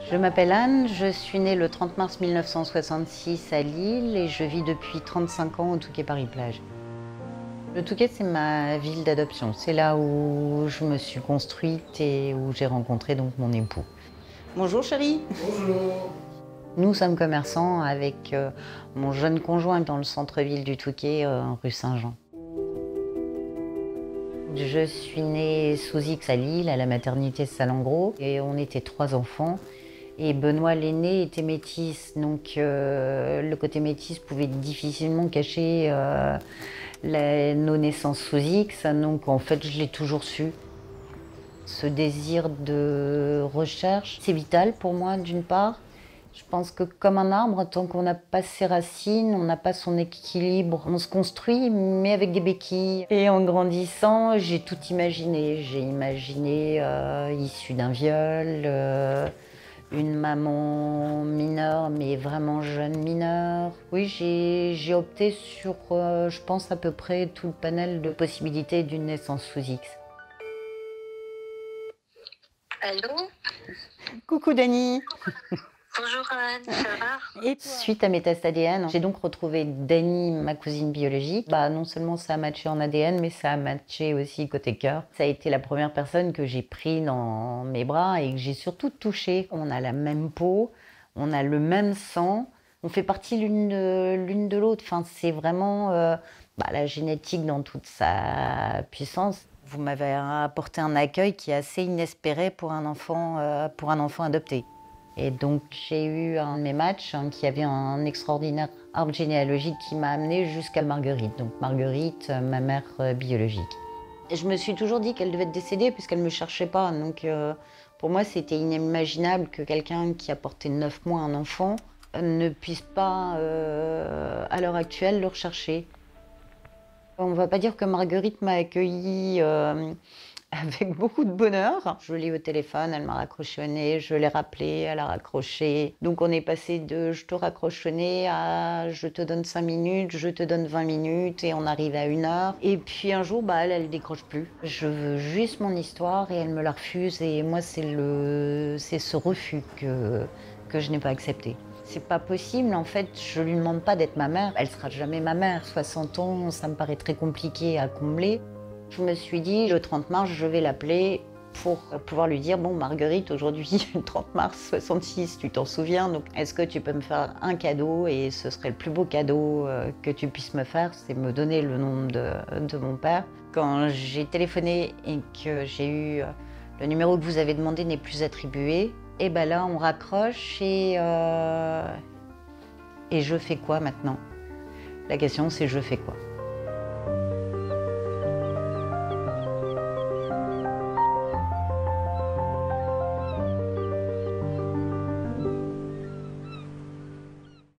Je m'appelle Anne, je suis née le 30 mars 1966 à Lille et je vis depuis 35 ans au Touquet-Paris-Plage. Le Touquet, c'est ma ville d'adoption. C'est là où je me suis construite et où j'ai rencontré donc mon époux. Bonjour chérie. Bonjour. Nous sommes commerçants avec mon jeune conjoint dans le centre-ville du Touquet, rue Saint-Jean. Je suis née sous X à Lille, à la maternité Salengro, et on était 3 enfants. Et Benoît l'aîné était métis, donc le côté métis pouvait difficilement cacher nos naissances sous X, donc en fait je l'ai toujours su. Ce désir de recherche, c'est vital pour moi d'une part. Je pense que comme un arbre, tant qu'on n'a pas ses racines, on n'a pas son équilibre, on se construit, mais avec des béquilles. Et en grandissant, j'ai tout imaginé. J'ai imaginé issue d'un viol, une maman mineure, mais vraiment jeune mineure. Oui, j'ai opté sur, je pense, à peu près tout le panel de possibilités d'une naissance sous X. Allô? Coucou Dani. Bonjour Anne, ça va? Et suite à mes tests ADN, j'ai donc retrouvé Dani, ma cousine biologique. Non seulement ça a matché en ADN, mais ça a matché aussi côté cœur. Ça a été la première personne que j'ai pris dans mes bras et que j'ai surtout touchée. On a la même peau, on a le même sang, on fait partie l'une de l'autre. Enfin, c'est vraiment la génétique dans toute sa puissance. Vous m'avez apporté un accueil qui est assez inespéré pour un enfant adopté. Et donc j'ai eu un de mes matchs qui avait un extraordinaire arbre généalogique qui m'a amenée jusqu'à Marguerite. Donc Marguerite, ma mère biologique. Et je me suis toujours dit qu'elle devait être décédée puisqu'elle ne me cherchait pas. Donc pour moi c'était inimaginable que quelqu'un qui a porté 9 mois un enfant ne puisse pas à l'heure actuelle le rechercher. On ne va pas dire que Marguerite m'a accueillie avec beaucoup de bonheur. Je l'ai eu au téléphone, elle m'a raccroché au nez, je l'ai rappelé, elle a raccroché. Donc on est passé de je te raccroche au nez à je te donne 5 minutes, je te donne 20 minutes et on arrive à 1 heure. Et puis un jour, elle décroche plus. Je veux juste mon histoire et elle me la refuse et moi c'est ce refus que je n'ai pas accepté. C'est pas possible, en fait, je lui demande pas d'être ma mère. Elle sera jamais ma mère. 60 ans, ça me paraît très compliqué à combler. Je me suis dit, le 30 mars, je vais l'appeler pour pouvoir lui dire, bon Marguerite, aujourd'hui, le 30 mars 66, tu t'en souviens, donc est-ce que tu peux me faire un cadeau? Et ce serait le plus beau cadeau que tu puisses me faire, c'est me donner le nom de mon père. Quand j'ai téléphoné et que j'ai eu le numéro que vous avez demandé n'est plus attribué, et là on raccroche et je fais quoi maintenant? La question c'est je fais quoi?